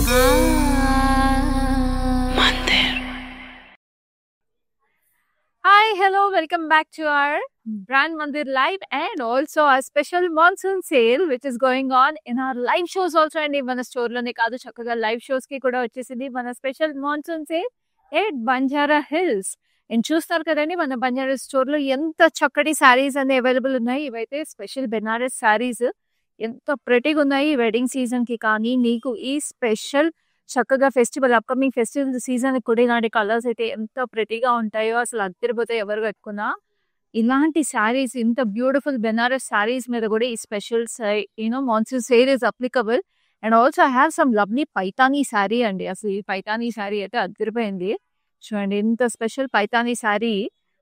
Hi, hello, welcome back to our Brand Mandir Live and also our special monsoon sale which is going on in our live shows also అండి. మన store లోనే కాదు చక్కగా live shows కి కూడా వచ్చేసింది మన special monsoon sale at Banjara hills. And చూస్తారు కదండి మన బంజారా స్టోర్ లో ఎంత చక్కటి శారీస్ అన్ని అవైలబుల్ ఉన్నాయి. ఇవైతే స్పెషల్ బెనారస్ శారీస్ ఎంత ప్రెటీగా ఉన్నాయి వెడ్డింగ్ సీజన్ కి కానీ నీకు ఈ స్పెషల్ చక్కగా ఫెస్టివల్ అప్కమింగ్ ఫెస్టివల్ సీజన్ కూడా ఇలాంటి కలర్స్ అయితే ఎంత ప్రెటీగా ఉంటాయో అసలు అద్దరిపోతే ఎవరు కట్టుకున్నా ఇలాంటి శారీస్ ఇంత బ్యూటిఫుల్ బెనారస్ శారీస్ మీద కూడా ఈ special monsoon sale is applicable. And also I have some lovely Paithani sari అండి. అసలు ఈ పైతానీ శారీ అయితే అద్దరిపోయింది. చూడండి ఇంత స్పెషల్ పైతానీ శారీ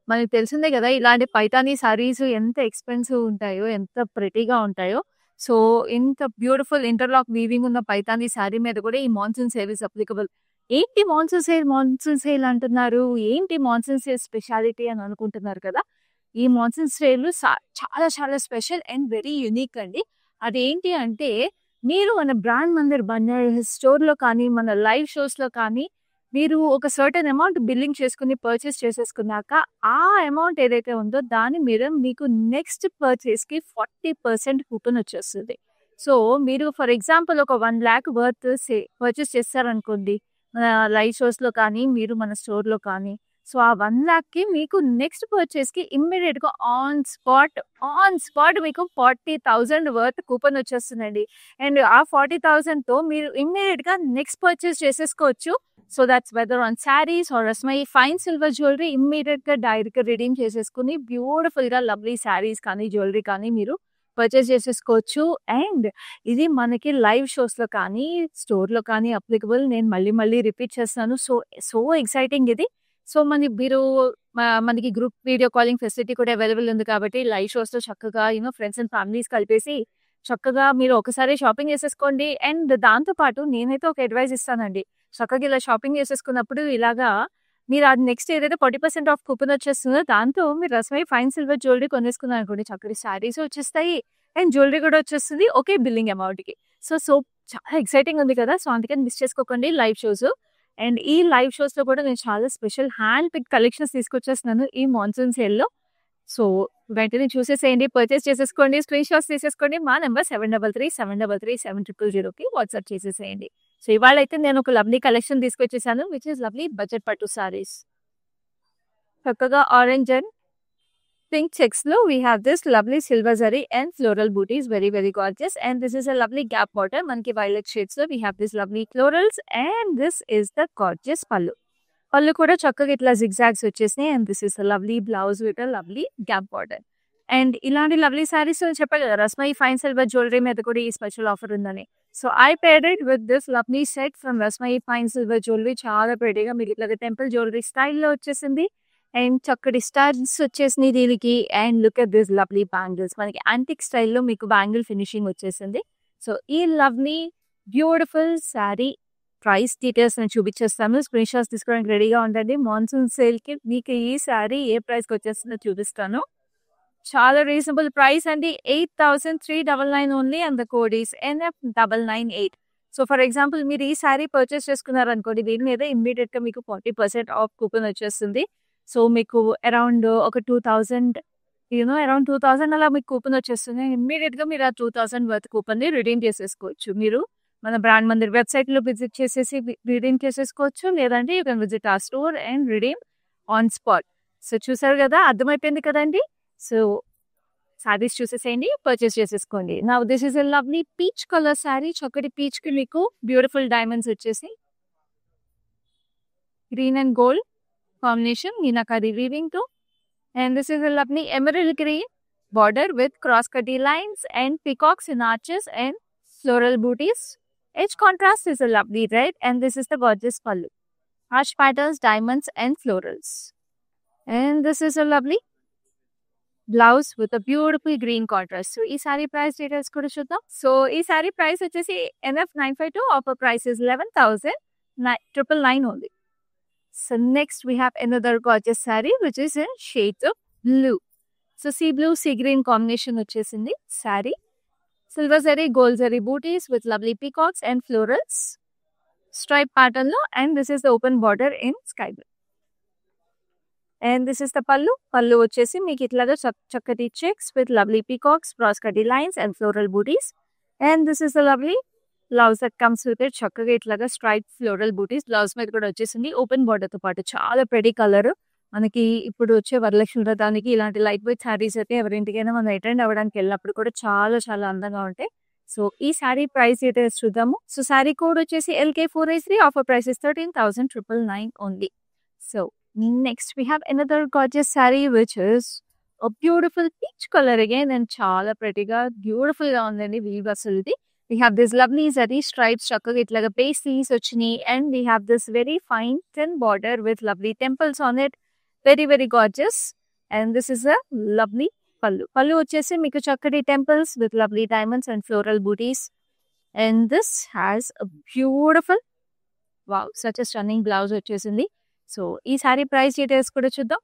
మనకి తెలిసిందే కదా. ఇలాంటి పైతానీ శారీస్ ఎంత ఎక్స్పెన్సివ్ ఉంటాయో ఎంత ప్రెటీగా ఉంటాయో. సో ఇంత బ్యూటిఫుల్ ఇంటర్లాక్ వీవింగ్ ఉన్న పైతానీ శారీ మీద కూడా ఈ మాన్సూన్ సేల్ ఇస్ అప్లికబుల్. ఏంటి మాన్సూన్ సేల్ అంటున్నారు, ఏంటి మాన్సూన్ సేల్ స్పెషాలిటీ అని అనుకుంటున్నారు కదా. ఈ మాన్సూన్ సేల్ చాలా చాలా స్పెషల్ అండ్ వెరీ యూనిక్ అండి. అదేంటి అంటే మీరు మన బ్రాండ్ మందిర్ బంజారా స్టోర్ లో కానీ మన లైవ్ షోస్ లో కానీ మీరు ఒక సర్టెన్ అమౌంట్ బిల్లింగ్ చేసుకుని పర్చేస్ చేసేసుకున్నాక ఆ అమౌంట్ ఏదైతే ఉందో దాని మీద మీకు నెక్స్ట్ పర్చేస్ కి 40% కూపన్ వచ్చేస్తుంది. సో మీరు ఫర్ ఎగ్జాంపుల్ ఒక 1 lakh వర్త్ పర్చేస్ చేస్తారనుకోండి మన లైవ్ షోస్ లో కానీ మీరు మన స్టోర్ లో కానీ. సో ఆ 1 lakh కి మీకు నెక్స్ట్ పర్చేస్ కి ఇమ్మీడియట్ గా ఆన్ స్పాట్ మీకు 40,000 వర్త్ కూపన్ వచ్చేస్తుందండి. అండ్ ఆ 40,000 తో మీరు ఇమ్మీడియట్ గా నెక్స్ట్ పర్చేస్ చేసేసుకోవచ్చు. So that's whether on saris or Rasmai fine silver jewellery immediate గా డైరెక్ట్ గా రిడీమ్ చేసేసుకుని బ్యూటిఫుల్ గా లవ్లీ శారీస్ కానీ జ్యువెలరీ కానీ మీరు పర్చేస్ చేసేసుకోవచ్చు. అండ్ ఇది మనకి లైవ్ షోస్ లో కానీ స్టోర్ లో కానీ అప్లికబుల్. నేను మళ్ళీ రిపీట్ చేస్తాను. సో ఎక్సైటింగ్ ఇది. సో మనకి గ్రూప్ వీడియో కాలింగ్ ఫెసిలిటీ కూడా అవైలబుల్ ఉంది కాబట్టి లైవ్ షోస్ లో చక్కగా ఫ్రెండ్స్ అండ్ ఫ్యామిలీస్ కలిపేసి చక్కగా మీరు ఒకసారి షాపింగ్ చేసేసుకోండి. అండ్ దాంతో పాటు నేనైతే ఒక అడ్వైస్ ఇస్తానండి. చక్కగా ఇలా షాపింగ్ చేసేసుకున్నప్పుడు ఇలాగా మీరు అది నెక్స్ట్ ఏదైతే 40% ఆఫ్ కూపన్ వచ్చేస్తుందో దాంతో మీరు రస్మై ఫైన్ సిల్వర్ జ్యువెలరీ కొనేసుకున్నారు అనుకోండి చక్కటి శారీస్ వచ్చేస్తాయి అండ్ జ్యువెలరీ కూడా వచ్చేస్తుంది ఒకే బిల్లింగ్ అమౌంట్ కి. సో చాలా ఎక్సైటింగ్ ఉంది కదా. సో అందుకని మిస్ చేసుకోకండి లైవ్ షోస్. అండ్ ఈ లైవ్ షోస్ లో కూడా నేను చాలా స్పెషల్ హ్యాండ్ పిక్ కలెక్షన్స్ తీసుకొచ్చేస్తున్నాను ఈ మాన్సూన్ సేల్ లో. సో వెంటనే చూసేసేయండి, పర్చేస్ చేసేసుకోండి, స్క్రీన్ షాట్స్ తీసేసుకోండి. మా నెంబర్ 7337337000కి వాట్సాప్ చేసేసేయండి. సో ఇవాళ అయితే నేను ఒక లవ్లీ కలెక్షన్ తీసుకొచ్చేసాను which is lovely budget pattu saris. చక్కగా ఆరెంజ్ అండ్ పింక్ చెక్స్ లో we have this lovely silver zari and floral butis very very gorgeous. And this is a lovely gap border. మనకి వైలెట్ షేడ్స్ లో we have this lovely florals and this is the gorgeous pallu కూడా చక్కగా ఇట్లా zigzags వచ్చేసినాయి. And this is a lovely blouse with a lovely gap border. And ఇలాంటి lovely saris చెప్పాను కదా Rasmai fine silver jewellery మీద కూడా ఈ స్పెషల్ ఆఫర్ ఉందని. So I paid it with this lovely set from Rasmai fine silver jewellery. చాలా ప్రెటీగా మీకు ఇట్లా టెంపుల్ జ్యువెలరీ స్టైల్లో వచ్చేసింది అండ్ చక్కటి స్టార్స్ వచ్చేసినాయి దీనికి. And look at this lovely bangles మనకి యాంటిక్ స్టైల్లో మీకు బ్యాంగిల్ ఫినిషింగ్ వచ్చేసింది. సో ఈ lovely beautiful sari price details నేను చూపించేస్తాను. స్క్రీన్ షాట్స్ తీసుకోవడానికి రెడీగా ఉండండి. మాన్సూన్ సేల్ కి మీకు ఈ శారీ ఏ ప్రైస్ కి వచ్చేస్తుందో చూపిస్తాను. చాలా రీజనబుల్ ప్రైస్ అండి. 8,399 only and the code is NF998. So for example మీరు ఈ శారీ పర్చేస్ చేసుకున్నారనుకోండి దీని మీద ఇమ్మీడియట్ గా మీకు 40% ఆఫ్ కూపన్ వచ్చేస్తుంది. సో మీకు అరౌండ్ ఒక 2,000 అలా మీకు కూపన్ వచ్చేస్తుంది. ఇమ్మీడియట్ గా మీరు ఆ 2,000 వర్త్ కూపన్ ని రిడీమ్ చేసేసుకోవచ్చు. మీరు మన బ్రాండ్ మందిర్ వెబ్సైట్ లో విజిట్ చేసేసి రిడీమ్ చేసేసుకోవచ్చు. లేదంటే యూ కెన్ విజిట్ ఆ store and redeem on spot. So చూసారు కదా, అర్థమైపోయింది కదండి. సో శారీస్ చూసేసేయండి, పర్చేస్ చేసేసుకోండి. నా this is a lovely peach colour sari. చక్కటి పీచ్ కి మీకు బ్యూటిఫుల్ డైమండ్స్ వచ్చేసి green and gold combination meenakari weaving తో. And this is a lovely emerald green border with cross cutty lines and peacocks in arches and floral booties. Edge contrast is a lovely red and this is the gorgeous pallu. Harsh patterns, diamonds and florals. And this is a lovely blouse with a beautiful green contrast. So ee saree price details kuda chuddam. So ee saree price vachesi NF952, offer price is 11,999 only. So next we have another gorgeous saree which is in shades of blue. So sea blue, sea green combination వచ్చేసింది saree. Silver zari, gold zari booties with lovely peacocks and florals. Stripe pattern లో, and this is the open border in sky blue. And this is the pallu వచ్చేసి మీకు ఇట్లాగా చక్కటి checks with lovely peacocks, cross కటీ lines and floral butis. And this is the lovely blouse that comes with it. చక్కగా ఇట్లాగా stripe floral బూటీస్ blouse మీద కూడా వచ్చేసింది, ఓపెన్ బార్డర్ తో పాటు. చాలా ప్రెటీ కలర్. మనకి ఇప్పుడు వచ్చే వరలక్ష్మి వ్రతానికి ఇలాంటి లైట్ వెయిట్ శారీస్ అయితే ఎవరింటికైనా మనం అటెండ్ అవ్వడానికి వెళ్ళినప్పుడు కూడా చాలా చాలా అందంగా ఉంటాయి. సో ఈ శారీ ప్రైస్ డీటెయిల్స్ చూద్దాము. సో శారీ కోడ్ వచ్చేసి LK483. Offer price is 13,999 only. So next we have another gorgeous saree which is a beautiful peach color again, and చాలా prettyగా beautiful గా ఉందండి వీవ్ అసలు ఇది. We have this lovely zari stripes చక్కగా ఇట్లాగా pasties వచ్చినాయి, and we have this very fine thin border with lovely temples on it. Very very gorgeous. And this is a lovely pallu వచ్చేసి మీకు చక్కటి temples with lovely diamonds and floral booties. And this has a beautiful, wow, such a stunning blouse వచ్చేసింది. So ఈ sari price details కూడా చూద్దాం.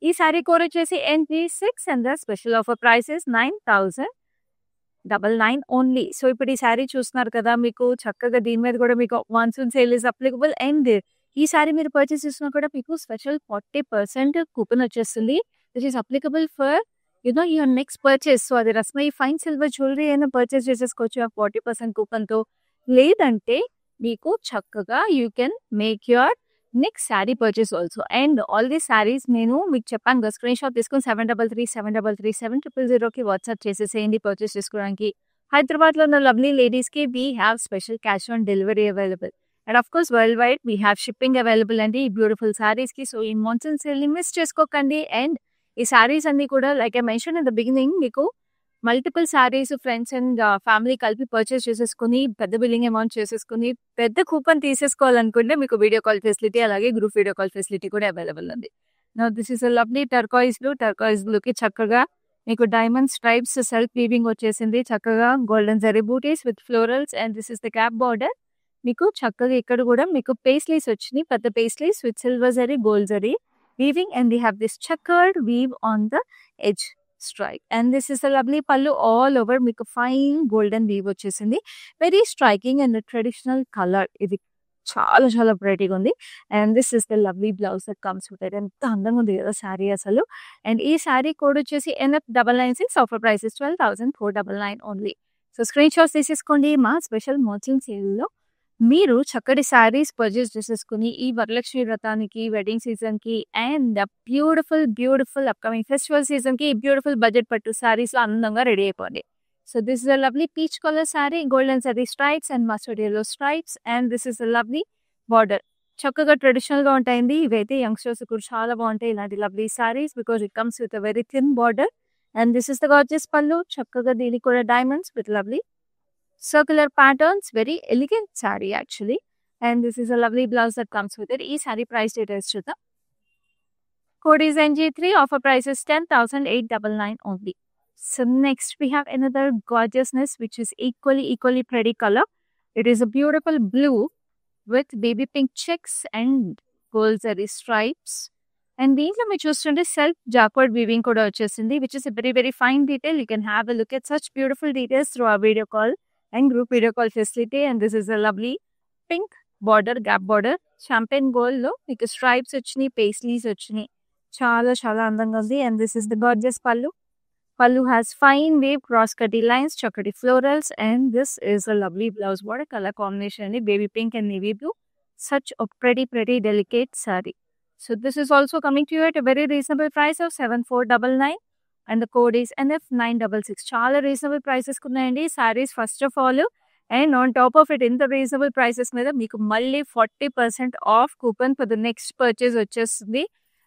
ఈ sorry code వచ్చేసి NG6 and the special offer price is 9,999 only. So ఇప్పుడు ఈ sorry చూస్తున్నారు కదా, మీకు చక్కగా దీని మీద కూడా మీకు monsoon sale is applicable. And ఈ సారీ మీరు పర్చేస్ చేసినా కూడా మీకు స్పెషల్ 40% కూపన్ వచ్చేస్తుంది, which is applicable for your next purchase. So అది రస్మై ఫైన్ సిల్వర్ జ్యువెలరీ అయినా పర్చేస్ చేసేసుకోవచ్చు ఆ 40% కూపన్తో. లేదంటే మీకు చక్కగా you can make your next sari purchase also. And all the saris నేను మీకు చెప్పాను కదా, స్క్రీన్ షాట్ తీసుకుని 7337337000కి వాట్సాప్ చేసేసేయండి పర్చేస్ చేసుకోవడానికి. హైదరాబాద్లో ఉన్న లవ్లీ లేడీస్కి we have special cash on delivery available. And of course worldwide we have shipping available అండి ఈ బ్యూటిఫుల్ శారీస్కి. సో ఈ మాన్సూన్ సేల్ని మిస్ చేసుకోకండి. అండ్ ఈ శారీస్ అన్ని కూడా like I mention in the beginning, మీకు multiple saris friends and family కలిపి పర్చేస్ చేసేసుకుని పెద్ద బిల్లింగ్ అమౌంట్ చేసేసుకుని పెద్ద కూపన్ తీసేసుకోవాలనుకుంటే మీకు వీడియో కాల్ ఫెసిలిటీ అలాగే గ్రూప్ వీడియో కాల్ ఫెసిలిటీ కూడా అవైలబుల్ ఉంది. Now this is a lovely turquoise బ్లూకి చక్కగా మీకు డైమండ్ స్ట్రైప్స్ సెల్ఫ్ వీవింగ్ వచ్చేసింది, చక్కగా golden zari butis with florals. And this is the cap border. మీకు చక్కగా ఇక్కడ కూడా మీకు పేస్లీస్ వచ్చినాయి, పెద్ద paisleys with silver zari gold zari weaving. And we have this checkered weave on the edge stripe. And this is a lovely pallu all over, మీకు fine golden weave వచ్చేసింది. Very striking and traditional colour, ఇది చాలా చాలా బ్రైట్గా ఉంది. And this is the lovely blouse that comes with it. ఎంత అందంగా ఉంది కదా శారీ అసలు. అండ్ ఈ శారీ కోడ్ వచ్చేసి NF996. Offer price is 12,499 only. So screen shots తీసేసుకోండి. మా స్పెషల్ మాన్సూన్ సేల్లో మీరు చక్కటి శారీస్ పర్చేస్ చేసేసుకుని ఈ వరలక్ష్మి వ్రతానికి, వెడ్డింగ్ సీజన్ కి and beautiful upcoming festival season కి బ్యూటిఫుల్ బడ్జెట్ పట్టు శారీస్ లో అందంగా రెడీ అయిపోండి. So this is a lovely peach colour sari, golden zari stripes and mustard yellow stripes. And this is a lovely border. చక్కగా ట్రెడిషనల్ గా ఉంటాయండి ఇవైతే, యంగ్స్టర్స్ కూడా చాలా బాగుంటాయి ఇలాంటి lovely saris because it comes with a very thin border. And this is the gorgeous పల్లు, చక్కగా దీనికి కూడా diamonds with lovely circular patterns, very elegant saree actually. And this is a lovely blouse that comes with it. Ee saree price details chuddam. Code is NG3. Offer price is 10,899 only. So next we have another gorgeousness which is equally pretty color. It is a beautiful blue with baby pink checks and gold zari stripes. And దీంట్లో మీరు చూస్తుంటే self jacquard weaving కూడా వచ్చేసింది, which is a very fine detail. You can have a look at such beautiful details through our video call and group video call facility. And this is a lovely pink border, gap border, champagne gold లో మీకు stripes వచ్చినాయి, paisleys వచ్చినాయి, చాలా చాలా అందంగా ఉంది. And this is the gorgeous pallu has fine wave cross cutty lines, chakati florals. And this is a lovely blouse. What a color combination, baby pink and navy blue. Such a pretty delicate saree. So this is also coming to you at a very reasonable price of 7499. And the code is NF966. చాలా reasonable prices ఉన్నాయండి saris first of all. And on top of it ఇంత reasonable prices మీద మీకు మళ్ళీ 40% off coupon for the next purchase వచ్చేస్తుంది.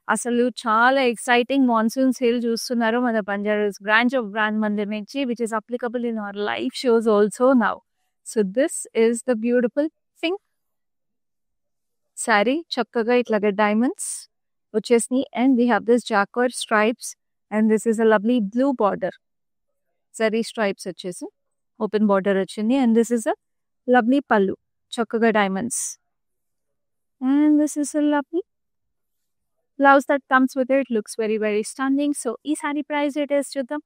అసలు చాలా exciting monsoon sale చూస్తున్నారు మన బంజారాస్ బ్రాంచ్ ఆఫ్ బ్రాండ్ మందిర్ నుంచి, which is applicable in our live shows also now. So this is the beautiful pink sari, చక్కగా ఇట్లాగా డైమండ్స్ వచ్చేసినాయి. And we have this jacquard stripes. And this is a lovely blue border, zari stripes వచ్చేసి open border వచ్చింది. And this is a lovely pallu, చక్కగా diamonds. And this is a lovely blouse that comes with it. Looks very stunning. So ఈ sari price details చూద్దాం.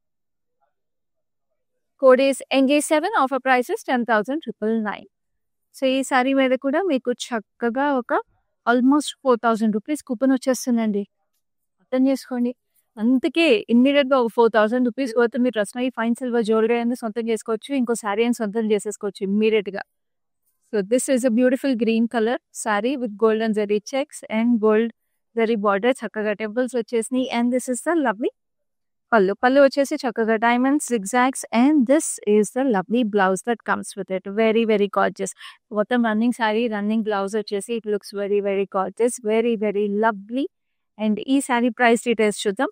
Code is NG7. Offer price is 10,999. So, ఈ sorry మీద కూడా మీకు చక్కగా ఒక almost 4000 rupees coupon వచ్చేస్తుందండి. అర్థం చేసుకోండి. అందుకే ఇమ్మీడియేట్‌గా ఒక 4000 రూపీస్ వర్త్ మీరు రస్మయి ఫైన్ సిల్వర్ జ్యువెలరీ అనేది సొంతం చేసుకోవచ్చు. ఇంకో సారీ అని సొంతం చేసేసుకోవచ్చు ఇమ్మీడియేట్‌గా. So, this is a beautiful green colour sorry with golden zari checks and gold zari border చక్కగా టెంపుల్స్ వచ్చేసినాయి. And this is the lovely pallu. Pallu వచ్చేసి చక్కగా diamonds, zigzags and this is the lovely blouse that comes with it. Very, very gorgeous. మొత్తం running sorry, running blouse వచ్చేసి it looks very, very gorgeous. Very, very lovely. And ఈ sari price details చూద్దాం.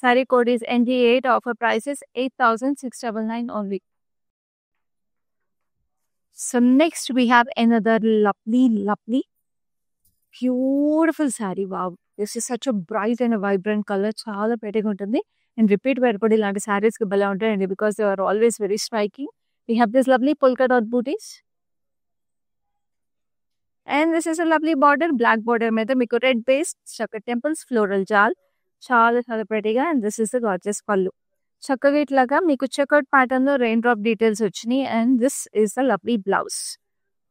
Sari code is NG8. Offer price is 8699 only. So next we have another lovely, beautiful saree. Wow, this is such a bright and a vibrant color. చాలా prettyగా ఉంటుంది. And repeat wear కూడా ఇలాంటి sarees కి భలే ఉంటాయండి because they are always very striking. We have this lovely polka dot booties. And this is a lovely border, black border మీద మీకు red base చక్క టెంపుల్స్ ఫ్లోరల్ జాల్ చాలా చాలా prettyగా. And this is the gorgeous పళ్ళు. చక్కగా ఇట్లాగా మీకు చెక్అవుట్ ప్యాటర్న్ లో రెయిన్ డ్రాప్ డీటెయిల్స్ వచ్చినాయి. And this is the lovely blouse.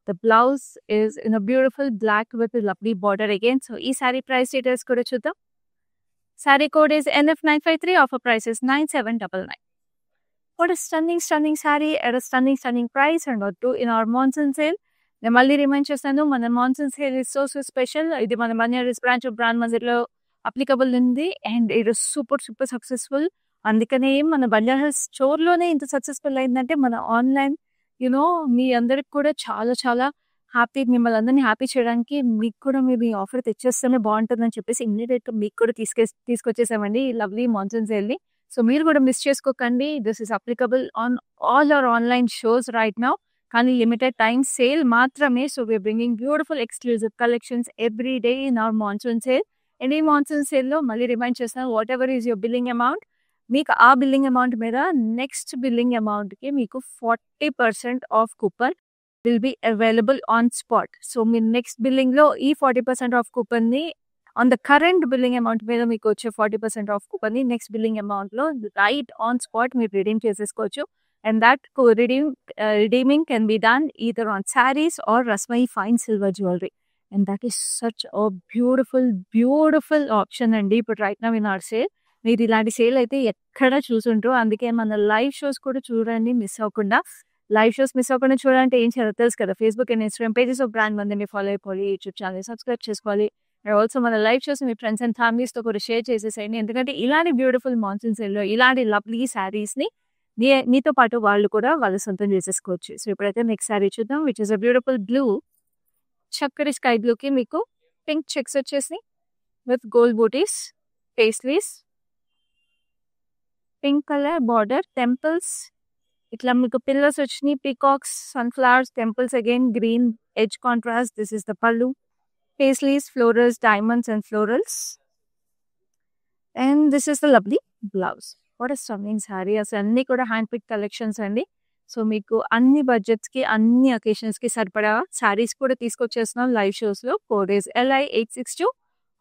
The blouse is in a beautiful black with lovely border again. So ఈ సారీ ప్రైస్ డీటెయిల్స్ కూడా చూద్దాం. Sari code is NF953. Offer price is 9799. What a stunning saree at a stunning price and not too in our monsoon sale. నేను మళ్ళీ remind చేస్తాను, మన monsoon sale is so special. ఇది మన బన్యారీస్ branch of brand మందిర్లో applicable ఉంది. And it is super successful. అందుకనే మన బంజారా స్టోర్లోనే ఇంత సక్సెస్ఫుల్ అయిందంటే మన ఆన్లైన్ మీ అందరికి కూడా చాలా హ్యాపీ, మిమ్మల్ని అందరినీ హ్యాపీ చేయడానికి మీకు కూడా మేము ఈ ఆఫర్ తెచ్చేస్తేనే బాగుంటుందని చెప్పేసి ఇమ్మీడియట్గా మీకు కూడా తీసుకొచ్చేసామండి ఈ లవ్లీ మాన్సూన్ సేల్ని. సో మీరు కూడా మిస్ చేసుకోకండి. This is applicable on all our online shows right now. కానీ లిమిటెడ్ టైమ్ సేల్ మాత్రమే. So we're bringing beautiful exclusive collections every day in our monsoon sale. And ఈ మాన్సూన్ సేల్లో మళ్ళీ remind చేస్తాను, whatever is your billing amount, మీకు ఆ billing amount మీద next billing అమౌంట్కి మీకు 40% off coupon will be available on spot. So మీరు నెక్స్ట్ బిల్లింగ్లో ఈ 40% ఆఫ్ కూపన్ని on the current billing amount మీద మీకు వచ్చే 40% ఆఫ్ కూపన్ని నెక్స్ట్ బిల్లింగ్ అమౌంట్లో రైట్ ఆన్ స్పాట్ మీరు రిడీమ్ చేసేసుకోవచ్చు. And that redeeming can be done either on sarees or Rasmai fine silver jewelry. And that is such a beautiful option అండి ఇప్పుడు right now in our sale. మీరు ఇలాంటి sale అయితే ఎక్కడ చూసుంటారు. అందుకే మన లైవ్ షోస్ కూడా చూడండి మిస్ అవ్వకుండా. లైవ్ షోస్ మిస్ అవ్వకుండా చూడాలంటే ఏం చేయాలో తెలుసు కదా. Facebook and Instagram pages of brand మందిని ఫాలో అయిపోవాలి, యూట్యూబ్ ఛానల్ సబ్స్క్రైబ్ చేసుకోవాలి. అండ్ ఆల్సో మన లైవ్ షోస్ మీ ఫ్రెండ్స్ అండ్ ఫ్యామిలీస్తో కూడా షేర్ చేసేసేయండి. ఎందుకంటే ఇలాంటి బ్యూటిఫుల్ మాన్సూన్ సేల్లో ఇలాంటి లవ్లీ శారీస్ని నీతో పాటు వాళ్ళు కూడా వాళ్ళు సొంతం చేసేసుకోవచ్చు. సో ఇప్పుడైతే నెక్స్ట్ శారీ చూద్దాం, which is a beautiful blue. చక్కటి స్కై బ్లూకి మీకు పింక్ చెక్స్ వచ్చేసి with gold butis, paisleys, pink colour border, temples, ఇట్లా మీకు పిల్లర్స్ వచ్చినాయి, peacocks, sunflowers, temples again green edge contrast. This is the pallu, paisleys, florals, diamonds and florals. And this is the lovely blouse. What a stunning sari. అసలు అన్నీ కూడా hand pick collections అండి. So మీకు అన్ని బడ్జెట్స్కి అన్ని అకేషన్స్కి సరిపడా శారీస్ కూడా తీసుకొచ్చేస్తున్నాం లైవ్ షోస్లో. Code is LI862.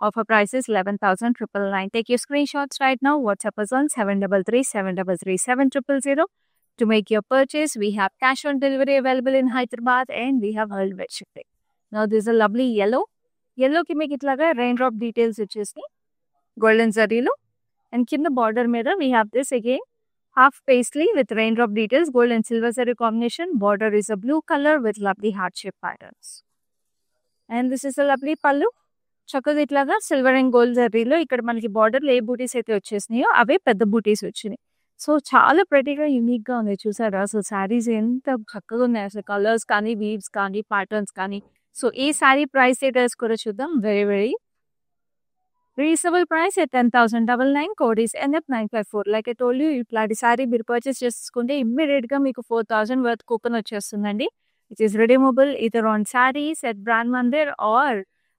Offer price is 11,999. Take your screenshots right now. WhatsApp us on 733-733-7000 to make your purchase. We have cash on delivery available in Hyderabad and we have worldwide shipping. Now this is a lovely yellow. Yellow ki meek itlaga raindrop details వచ్చేసి golden zari-lo. And కింద border మీద we have this again half paisley with raindrop details, gold and silver zari combination. Border is a blue color with lovely heart shape patterns. And this is a lovely pallu. చక్కగా ఇట్లాగా silver and gold జరీలో ఇక్కడ మనకి బార్డర్లో ఏ బూటీస్ అయితే వచ్చేసినాయో అవే పెద్ద బూటీస్ వచ్చినాయి. So చాలా ప్రెటీగా యూనిక్గా ఉంది చూసారా. సో శారీస్ ఎంత చక్కగా ఉన్నాయి అసలు, కలర్స్ కానీ, వీవ్స్ కానీ, ప్యాటర్న్స్ కానీ. సో ఈ శారీ ప్రైస్ డీటెయిల్స్ కూడా చూద్దాం. Very reasonable price at 10,999. Code is NF954. Like I told you, ఇట్లాంటి శారీ మీరు పర్చేస్ చేసుకుంటే ఇమ్మీడియట్గా మీకు 4,000 వర్త్ కూపన్ వచ్చేస్తుందండి. It is redeemable either on sarees at Brand Mandir or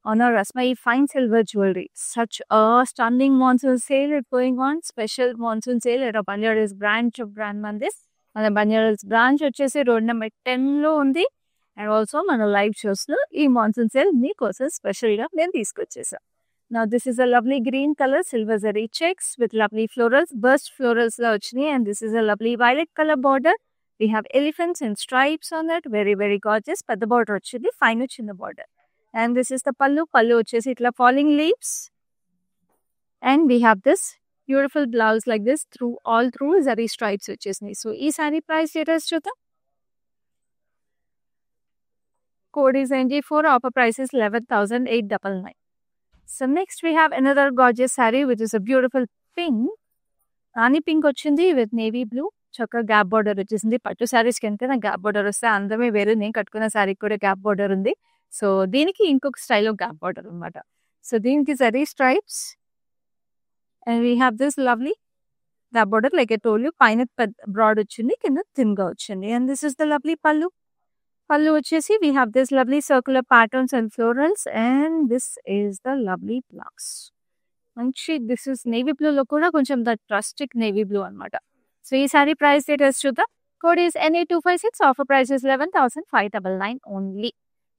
on our Rasmai fine silver jewelry. Such a stunning monsoon sale is going on. Special monsoon sale at our Banjaras branch of Brand Mandir. మన Banjaras branch వచ్చేసి road number 10లో ఉంది. And also మన live షోస్లో ఈ monsoon sale మీకోసం స్పెషల్గా నేను తీసుకొచ్చేసాను. Now this is a lovely green color, silver zari checks with lovely florals, burst florals లో వచ్చినాయి. And this is a lovely violet color border, We have elephants and stripes on it. Very, very gorgeous. But the border వచ్చింది. Fine వచ్చింది border. And this is the pallu. Pallu వచ్చేసి ఇట్లా falling leaves. And we have this beautiful blouse like this all through zari stripes వచ్చేసినాయి. So ఈ saree price details చూద్దాం. Code is NG4. Offer price is 11,899. So next we have another gorgeous saree which is a beautiful pink. Rani pink వచ్చింది with navy blue. చక్కగా gap border వచ్చేసింది. పట్టు శారీస్ కి ఎంత gap border వస్తే అందమే వేరు. నేను కట్టుకున్న శారీ కూడా గ్యాప్ బార్డర్ ఉంది. సో దీనికి ఇంకొక స్టైల్ ఆఫ్ గ్యాప్ బార్డర్ అనమాట. సో దీనికి zari stripes and we have this lovely gap border like I told you. పైన పెద్ద బ్రాడ్ వచ్చింది, కింద థిన్ గా వచ్చింది. And this is the lovely పల్లు. పల్లు వచ్చేసి we have this lovely circular patterns and florals and this is the lovely blouse. మంచి దిస్ ఇస్ నేవీ బ్లూ లో కూడా కొంచెం ద ట్రస్టిక్ నేవీ బ్లూ అనమాట. సో ఈ సారీ ప్రైస్ డీటెయిల్స్ చూద్దాం. Code is NA256. Offer price is 11,599 only.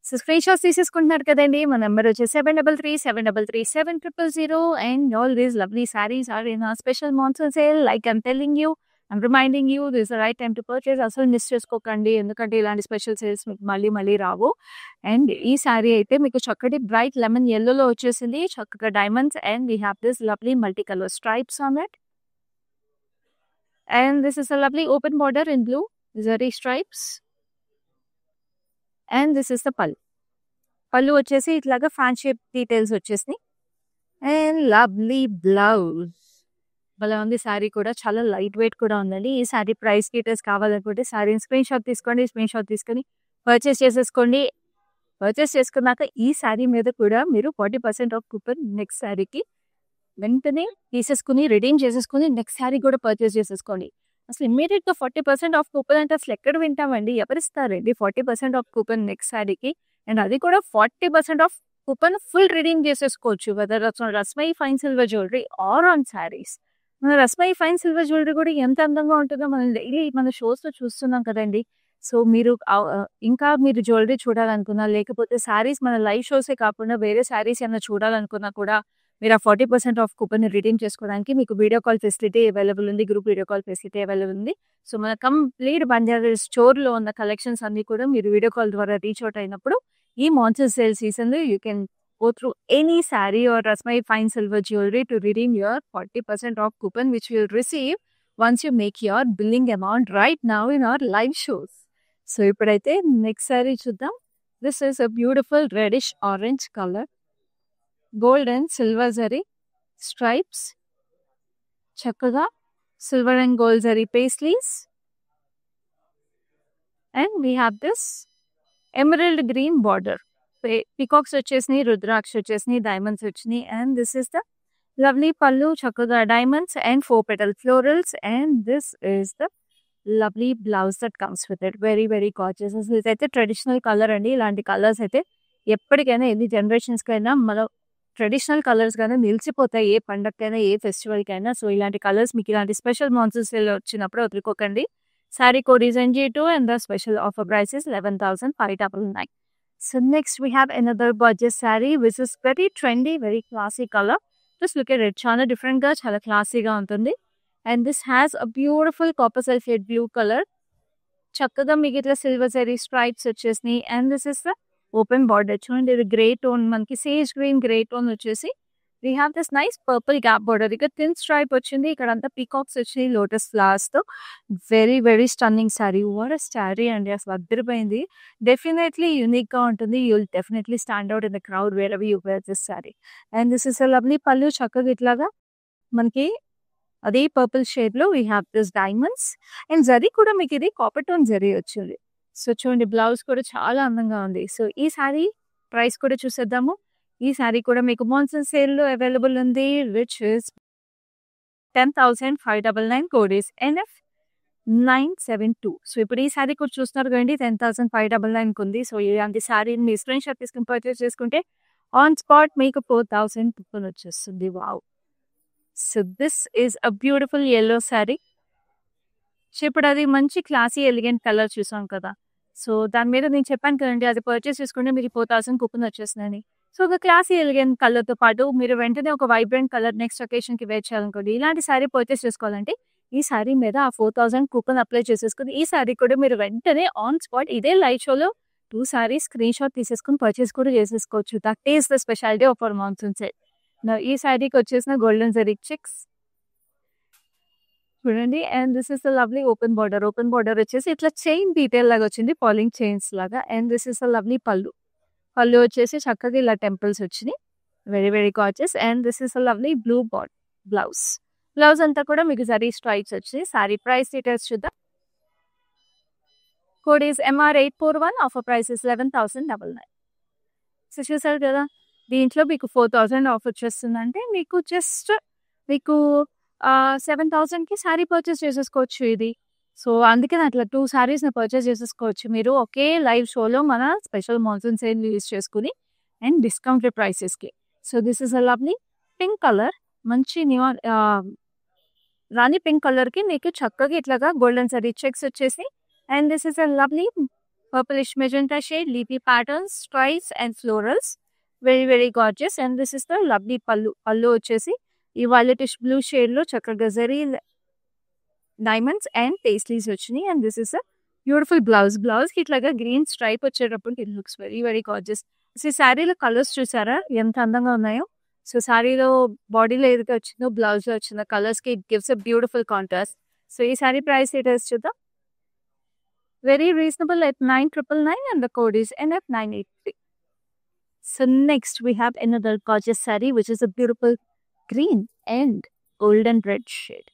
So screenshots తీసేసుకుంటున్నారు కదండి. మన నెంబర్ వచ్చేసి 7337337000. And all these lovely saris are in special monsoon sale. Like I'm telling you, I'm reminding you, this the right time to purchase. అసలు miss చేసుకోకండి, ఎందుకంటే ఇలాంటి special sales మీకు మళ్ళీ మళ్ళీ రావు. అండ్ ఈ సారీ అయితే మీకు చక్కటి బ్రైట్ లెమన్ ఎల్లోలో వచ్చేసింది. చక్కగా diamonds and we have this lovely multi colour stripes on it. And this is a lovely open border in blue, zari stripes. And this is the pallu. Pallu వచ్చేసి ఇట్లాగా fan shape details వచ్చేసినాయి. And lovely blouse. భలే ఉంది శారీ కూడా, చాలా light weight కూడా ఉందండి. ఈ శారీ ప్రైస్ డీటెయిల్స్ కావాలనుకుంటే శారీని స్క్రీన్ షాట్ తీసుకోండి. స్క్రీన్ షాట్ తీసుకొని పర్చేస్ చేసేసుకోండి. పర్చేస్ చేసుకున్నాక ఈ శారీ మీద కూడా మీరు 40% ఆఫ్ కూపన్ నెక్స్ట్ శారీకి వెంటనే తీసేసుకుని రిడీమ్ చేసేసుకుని నెక్స్ట్ శారీ కూడా పర్చేస్ చేసేసుకోండి. అసలు ఇమ్మీడియట్ గా 40% ఆఫ్ కూపన్ అంటే అసలు ఎక్కడ వింటామండి, ఎవరిస్తారండి 40% ఆఫ్ కూపన్ నెక్స్ట్ శారీకి? అండ్ అది కూడా 40% ఆఫ్ కూపన్ ఫుల్ రిడీమ్ చేసేసుకోవచ్చు, whether Rasmai fine silver jewellery or on saris. మన రస్మై ఫైన్ సిల్వర్ జ్యువెలరీ కూడా ఎంత అందంగా ఉంటుందో మనం డైలీ మన షోస్ లో చూస్తున్నాం కదండి. సో మీరు ఇంకా మీరు జ్యువెలరీ చూడాలనుకున్నా, లేకపోతే శారీస్ మన లైవ్ షోసే కాకుండా వేరే శారీస్ ఏమైనా చూడాలనుకున్నా కూడా మీరు ఆ 40% ఆఫ్ కూపన్ రిడీమ్ చేసుకోవడానికి మీకు వీడియో కాల్ ఫెసిలిటీ అవైలబుల్ ఉంది, group video call facility available ఉంది. సో మన కంప్లీట్ బంజారా స్టోర్లో ఉన్న కలెక్షన్స్ అన్ని కూడా మీరు వీడియో కాల్ ద్వారా రీచ్ అవుట్ అయినప్పుడు ఈ మాన్సూన్ సేల్ సీజన్లో you can go through any saree or Rasmai fine silver jewelry to redeem your 40% off coupon, which you'll receive once you make your billing amount right now in our live shows. So ipudaithe next saree chuddam. This is a beautiful reddish orange color, gold and silver zari stripes, chakkaga silver and gold zari paisleys, and we have this emerald green border. Peacocks వచ్చేసినాయి, రుద్రాక్ష వచ్చేసినాయి, diamonds వచ్చినాయి. And this is the lovely pallu, చక్కగా diamonds and 4 petal florals. And this is the lovely blouse that comes with it. Very very gorgeous. అసలు ఇదైతే traditional colour అండి. ఇలాంటి colours అయితే ఎప్పటికైనా ఎన్ని జనరేషన్స్కైనా మన ట్రెడిషనల్ కలర్స్ గానే నిలిచిపోతాయి, ఏ పండగకైనా ఏ ఫెస్టివల్కైనా. సో ఇలాంటి కలర్స్ మీకు ఇలాంటి స్పెషల్ మాన్సూన్ సేల్ వచ్చినప్పుడు వదులుకోకండి. Sari code is NG2 and the special offer price is 11,599. So next we have another gorgeous saree which is very trendy, very classy color. Just look at it. Chala different ga, chala classy ga untundi. And this has a beautiful copper sulphate blue color. Chakkaga meeki itla silver zari stripes vachesni. And this is the open border. Chudandi ఇది grey tone, మనకి sage green grey tone వచ్చేసి we have this nice purple gap border. ఇక thin stripe వచ్చింది, ఇక్కడ అంతా peacocks వచ్చినాయి lotus flowers తో. Very very stunning sari. What a sari అండి, అసలు అద్దరిపోయింది. డెఫినెట్లీ యూనిక్ గా ఉంటుంది. You will definitely stand out in the crowd wherever you wear this sari. And this is a lovely pallu, చక్కగా ఇట్లాగా మనకి అదే పర్పుల్ షేడ్ లో we have this diamonds. And zari కూడా మీకు ఇది కాపర్ టోన్ జరీ వచ్చింది. సో చూడండి, బ్లౌజ్ కూడా చాలా అందంగా ఉంది. సో ఈ సారీ ప్రైస్ కూడా చూసేద్దాము. ఈ సారీ కూడా మీకు మాన్సూన్ సేల్ లో అవైలబుల్ ఉంది, which is 10,599. Code is NF972. So ఇప్పుడు ఈ సారీ కూడా చూస్తున్నారు కదండి, 10,599 ఉంది. సో ఇలాంటి సారీని మీ స్క్రీన్ షాట్ తీసుకుని పర్చేస్ చేసుకుంటే ఆన్ స్పాట్ మీకు 4,000 కూపన్ వచ్చేస్తుంది. Wow. So this is a beautiful yellow sorry. So ఇప్పుడు అది మంచి క్లాసీ ఎలిగెంట్ కలర్ చూసాం కదా. సో దాని మీద నేను చెప్పాను కదండి, అది పర్చేస్ చేసుకుంటే మీకు 4,000 కూపన్ వచ్చేస్తుందని. సో ఒక క్లాసీ ఎలిగెంట్ కలర్తో పాటు మీరు వెంటనే ఒక వైబ్రెంట్ కలర్ నెక్స్ట్ అకేషన్కి వేర్ చేయాలనుకోండి, ఇలాంటి సారీ పర్చేస్ చేసుకోవాలంటే ఈ సారీ మీద ఆ 4000 కూపన్ అప్లై చేసేసుకొని ఈ సారీ కూడా మీరు వెంటనే ఆన్ స్పాట్ ఇదే లైవ్ షోలో 2 సారీస్ స్క్రీన్ షాట్ తీసేసుకొని పర్చేస్ కూడా చేసేసుకోవచ్చు. That is the speciality of our monsoon sale. ఈ సారీకి వచ్చేసిన గోల్డెన్ జరీ చెక్స్ చూడండి. And this is the lovely open border. Open border వచ్చేసి ఇట్లా చైన్ డీటెయిల్ లాగా వచ్చింది, ఫాలింగ్ చైన్స్ లాగా. And this is the lovely pallu. Pallu వచ్చేసి చక్కగా ఇలా టెంపుల్స్ వచ్చినాయి, very very gorgeous. And this is the lovely blue blouse. Blouse అంతా కూడా మీకు జరీ స్ట్రైప్స్ వచ్చి. సారీ ప్రైస్ డీటెయిల్స్ చూద్దాం. Code is MR841. Offer price is 11,999. So చూసారు కదా, దీంట్లో మీకు 4,000 ఆఫ్ వచ్చేస్తుందంటే మీకు జస్ట్ మీకు 7,000కి సారీ పర్చేస్ చేసేసుకోవచ్చు ఇది. సో అందుకని అట్లా 2 సారీస్ని పర్చేస్ చేసేసుకోవచ్చు మీరు ఒకే లైవ్ షోలో మన స్పెషల్ మాన్సూన్ సేల్ యూజ్ చేసుకుని అండ్ డిస్కౌంటెడ్ ప్రైసెస్కి. So this is a lovely pink colour, మంచి నియాన్ రాణి పింక్ కలర్కి మీకు చక్కగా ఇట్లాగా గోల్డెన్ జరీ చెక్స్ వచ్చేసి. And this is a lovely purplish magenta shade, leafy patterns, stripes and florals. Very very gorgeous. And this is the lovely pallu. Pallu వచ్చేసి ఈ violetish blue shade లో చక్కగా జరీ డైమండ్స్ అండ్ పేస్లీస్ వచ్చినాయి. And this is a beautiful blouse. Blouse కి ఇట్లాగా green stripe వచ్చేటప్పుడు it looks very very gorgeous. ఈ శారీలో కలర్స్ చూసారా ఎంత అందంగా ఉన్నాయో. సో శారీలో బాడీలో ఏదైతే వచ్చిందో బ్లౌజ్ లో వచ్చిన కలర్స్ కి it gives a beautiful contrast. So ఈ శారీ ప్రైస్ డీటెయిల్స్ చూద్దాం. Very reasonable at 9,999 and the code is NF983. So next we have another gorgeous saree which is a beautiful green and golden red shade.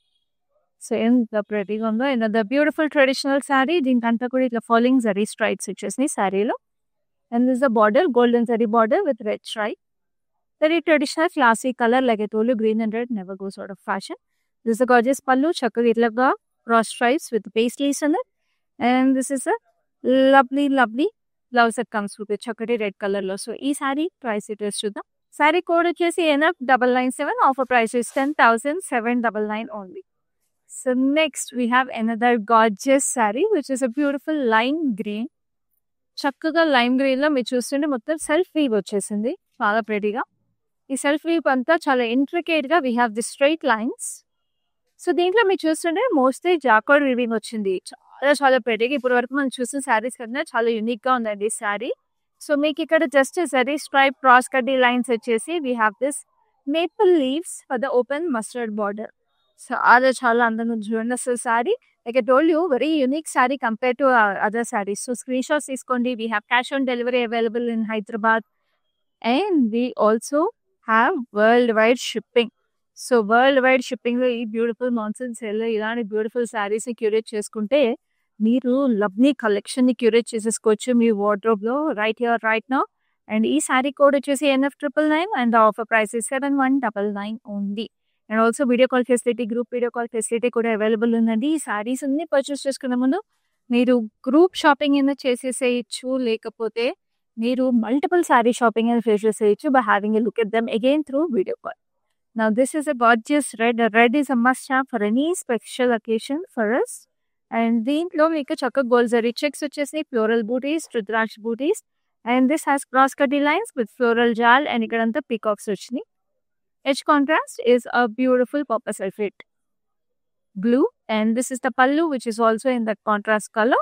So in the pretty combo, another beautiful traditional saree. దీనికంతా కూడా ఇట్లా falling zari stripes వచ్చేసినాయి సారీలో. And this is a border, golden zari border with red stripe. Very traditional classy color, like I told you, green and red never goes out of fashion. This is a gorgeous pallu, chakka itlaga cross stripes with paisleys in it. And this is a lovely blouse that comes with chakati red color lo. So ee saree price it is chudam. Saree code vachesi NF997. Offer price is 10,799 only. So next we have another gorgeous saree which is a beautiful lime green. చక్కగా lime green లో మీరు చూస్తుంటే మొత్తం self weave వచ్చేసింది చాలా ప్రెటీగా. ఈ self weave అంతా చాలా ఇంట్రికేట్ గా we have the straight lines. So దీంట్లో మీరు చూస్తుంటే మోస్ట్లీ జాకార్డ్ వీవింగ్ వచ్చింది, చాలా ప్రెటీగా. ఇప్పుడు వరకు మనం చూసిన శారీస్ కన్నా చాలా యూనిక్ గా ఉందండి ఈ శారీ. సో మీకు ఇక్కడ జస్ట్ జరీ స్ట్రైప్ క్రాస్ కడ్డీ లైన్స్ వచ్చేసి we have this maple leaves for the open mustard border. So అదే చాలా అందంగా చూడండి అసలు sari. Like I told you, very unique saree compared to other sarees. So screenshots తీసుకోండి. We have cash on delivery available in Hyderabad. And we also have worldwide shipping. So worldwide shipping లో ఈ beautiful monsoon sale లో ఇలాంటి beautiful saris ని curate చేసుకుంటే మీరు lovely collection ని curate చేసేసుకోవచ్చు మీ వార్డ్రోబ్ లో right here right now. And ఈ సారీ కోడ్ వచ్చేసి NF999 and offer price 7199 only. And also video call facility, group video call facility కూడా అవైలబుల్ ఉందండి. ఈ సారీస్ అన్ని పర్చేస్ చేసుకునే ముందు మీరు గ్రూప్ షాపింగ్ అయినా చేసేసేయచ్చు, లేకపోతే మీరు మల్టిపుల్ సారీ షాపింగ్ అయినా ఫేస్ చేసేయచ్చు by having a look at them again through video call. Now this is a gorgeous red. Red is a must have for any special occasion for us. And దీంట్లో మీకు చక్కగా gold zari checks వచ్చేసి, floral booties, rudraksha booties. And this has cross కడ్డీ lines with floral jaal. And ఇక్కడంతా peacocks వచ్చినాయి. Edge contrast is a beautiful copper sulfate blue. And this is the pallu which is also in that contrast color.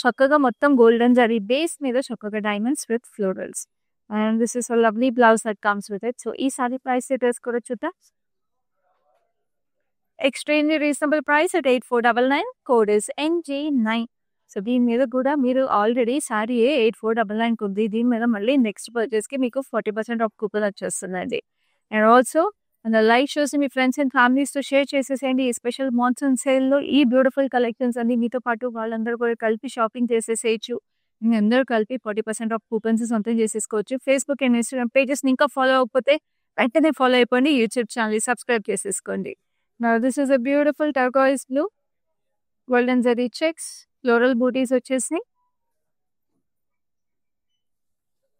చక్కగా మొత్తం golden zari base మీద చక్కగా diamonds with florals. And this is a lovely blouse that comes with it. So ఈ sari price details కూడా చూద్దాం. Extremely reasonable price at 8499. Code is NJ9. So దీని మీద కూడా మీరు ఆల్రెడీ సారీ 8499 ఉంది. దీని మీద మళ్ళీ నెక్స్ట్ పర్చేస్కి మీకు 40% ఆఫ్ కూపన్ వచ్చేస్తుందండి. అండ్ ఆల్సో మన లైవ్ షోస్ మీ ఫ్రెండ్స్ అండ్ ఫ్యామిలీస్తో షేర్ చేసేసేయండి. ఈ స్పెషల్ మాన్సూన్ సేల్లో ఈ బ్యూటిఫుల్ కలెక్షన్స్ అన్ని మీతో పాటు వాళ్ళందరూ కూడా కలిపి షాపింగ్ చేసేసేయచ్చు. అందరూ కలిపి 40% ఆఫ్ కూపన్స్ సొంతం చేసేసుకోవచ్చు. ఫేస్బుక్ అండ్ ఇన్స్టాగ్రామ్ పేజెస్ని ఇంకా ఫాలో అవ్వకపోతే వెంటనే ఫాలో అయిపోండి. యూట్యూబ్ ఛానల్ సబ్స్క్రైబ్ చేసేసుకోండి. Now this is a beautiful turquoise blue, golden zari checks, floral booties వచ్చేసినాయి.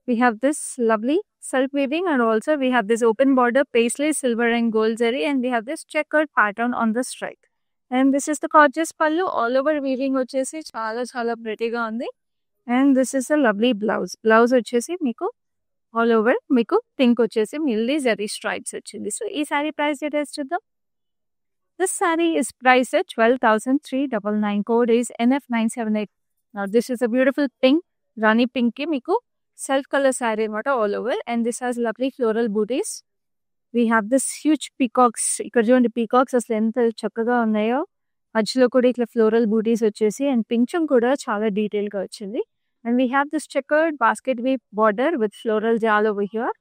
We have this lovely self weaving and also we have this open border paisley, silver and gold zari, and we have this checkered pattern on the stripe. And this is the gorgeous pallu, all over weaving వచ్చేసి చాలా చాలా ప్రెటీగా ఉంది. And this is a lovely blouse. Blouse వచ్చేసి మీకు all over మీకు pink వచ్చేసి milli zari stripes వచ్చింది. So ఈ సారీ ప్రైస్ డీటెయిల్స్ చూద్దాం. This saree is priced at 12,399. Code is NF978. Now this is a beautiful pink, Rani pink ki meeku self color saree anamata all over, and this has lovely floral booties. We have this huge peacocks. ఇక్కడ చూడండి peacocks అసలు ఎంత చక్కగా ఉన్నాయో. మధ్యలో కూడా ఇట్లా floral butis వచ్చేసి అండ్ పింఛం కూడా చాలా డీటెయిల్ గా వచ్చింది. And we have this checkered basket weave border with floral jal over here.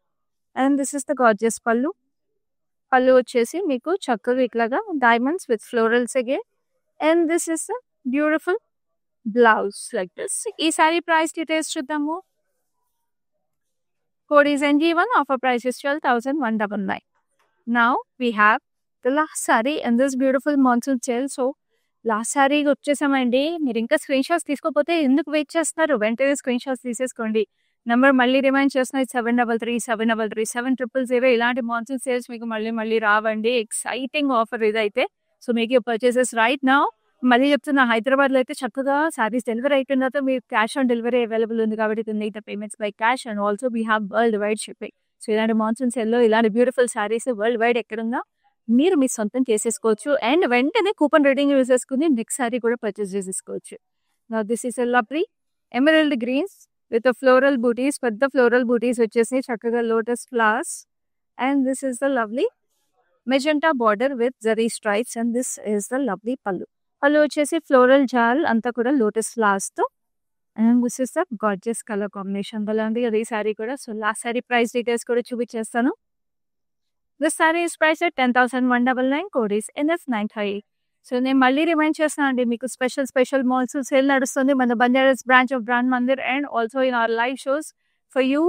And this is the gorgeous pallu. Pallu వచ్చేసి మీకు చక్కగా ఇట్లాగా diamonds with florals again. And this is a beautiful blouse like this. ఈ saree price details చూద్దాము. Code is NG1. Offer price is 12,199. Now we have the last saree and this beautiful monsoon sale. So last sorry వచ్చేసామండి. మీరు ఇంకా screen shots తీసుకోకపోతే ఎందుకు wait చేస్తున్నారు? వెంటనే screen shots తీసేసుకోండి. నెంబర్ మళ్ళీ రిమైండ్ చేస్తున్నాయి 733 ఇలాంటి మాన్సూన్ సేల్స్ మీకు మళ్ళీ రావండి. ఎక్సైటింగ్ ఆఫర్ ఇదైతే. So make your purchases right now. మళ్ళీ చెప్తున్నా, హైదరాబాద్లో అయితే చక్కగా సారీస్ డెలివరీ అయిపోయిన తర్వాత మీరు క్యాష్ ఆన్ డెలివరీ అవైలబుల్ ఉంది కాబట్టి make the payments by cash and also we have world wide shipping. So ఇలాంటి మాన్సూన్ సేల్లో ఇలాంటి బ్యూటిఫుల్ సారీస్ వరల్డ్ వైడ్ ఎక్కడున్నా మీరు మీ సొంతం చేసేసుకోవచ్చు అండ్ వెంటనే కూపన్ రేటింగ్ యూజ్ చేసుకుని నెక్స్ట్ సారీ కూడా పర్చేస్ చేసేసుకోవచ్చు. This is a lovely emerald greens with floral butis. పెద్ద ఫ్లోరల్ బూటీస్ వచ్చేసి చక్కగా lotus flowers and this is the lovely magenta border with zari stripes and this is the lovely pallu. Pallu వచ్చేసి ఫ్లోరల్ జాల్ అంతా కూడా లోటస్ ఫ్లవర్స్ తో and this is the gorgeous colour combination వల్ల ఉంది అది సారీ కూడా. So last sari price details కూడా చూపించేస్తాను. This saree is priced at 10,199. Code is NF938. So నేను మళ్ళీ రిమైండ్ చేస్తాను అండి, మీకు స్పెషల్ మాన్సూన్ సేల్ నడుస్తుంది మన Banjaras branch of Brand Mandir and also in our live shows for you.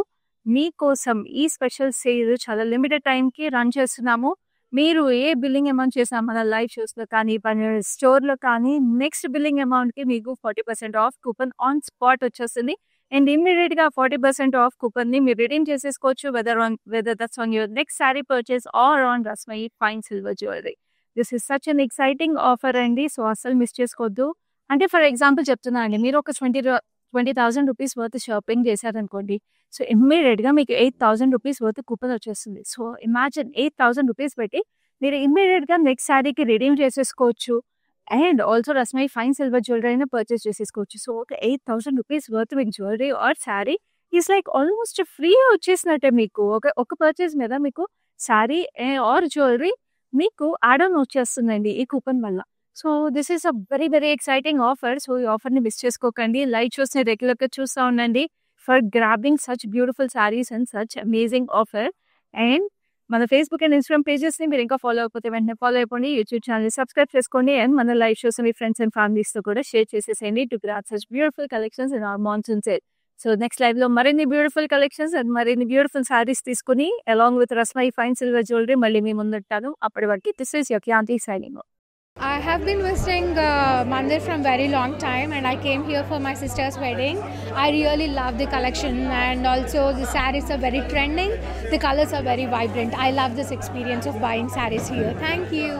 మీకోసం ఈ స్పెషల్ సేల్ చాలా లిమిటెడ్ టైంకి రన్ చేస్తున్నాము. మీరు ఏ బిల్లింగ్ అమౌంట్ చేసినా మన లైవ్ షోస్లో కానీ బంజారాస్ స్టోర్లో కానీ నెక్స్ట్ బిల్లింగ్ అమౌంట్కి మీకు 40% ఆఫ్ కూపన్ ఆన్ స్పాట్ వచ్చేస్తుంది. అండ్ ఇమ్మీడియట్ గా 40% ఆఫ్ కూపన్ ని మీరు రిడీమ్ చేసేసుకోవచ్చు whether that's on your next sari purchase or on Rasmai fine silver jewellery. This is such an exciting offer అండి. సో అసలు మిస్ చేసుకోవద్దు. అంటే ఫర్ ఎగ్జాంపుల్ చెప్తున్నా అండి, మీరు ఒక 20,000 రూపీస్ వర్త్ షాపింగ్ చేశారనుకోండి. సో ఇమ్మీడియట్ గా మీకు 8,000 రూపీస్ వర్త్ కూపన్ వచ్చేస్తుంది. సో ఇమాజిన్ 8,000 రూపీస్ పెట్టి మీరు ఇమ్మీడియట్ గా నెక్స్ట్ సారీకి రిడీమ్ చేసేసుకోవచ్చు and also Rasmai fine silver jewellery అయినా పర్చేస్ చేసేసుకోవచ్చు. సో ఒక 8,000 రూపీస్ వర్త్ మీకు jewellery or sari is like almost free వచ్చేసినట్టే. మీకు ఒక పర్చేస్ మీద మీకు శారీ ఆర్ జ్యువెలరీ మీకు యాడ్ ఆన్ వచ్చేస్తుందండి ఈ కూపన్ వల్ల. So this is a very exciting offer. So ఈ ఆఫర్ని మిస్ చేసుకోకండి. లైవ్ షోస్ని రెగ్యులర్గా చూస్తూ ఉండండి for grabbing such beautiful saris and such amazing offer. And మన ఫేస్బుక్ అండ్ ఇన్స్టాగ్రామ్ పేజెస్ని మీరు ఇంకా ఫాలో అయిపోతే వెంటనే ఫాలో అయిపోండి. యూట్యూబ్ ఛానల్ని సబ్స్క్రైబ్ చేసుకోండి అండ్ మన లైవ్ షోస్ మీ ఫ్రెండ్స్ అండ్ ఫ్యామిలీస్తో కూడా షేర్ చేసేసేయండి to grab such beautiful collections in our monsoon sale. So next లైవ్లో మరిన్ని బ్యూటిఫుల్ కలెక్షన్స్ అండ్ మరిన్ని బ్యూటిఫుల్ శారీస్ తీసుకుని along with Rasmayi fine silver jewellery మళ్ళీ మీ ముందుంటాను. అప్పటి వరకు this is your Kanti signing. I have been visiting Mandir from very long time and I came here for my sister's wedding. I really love the collection and also the sarees are very trending. The colors are very vibrant. I love this experience of buying sarees here. Thank you.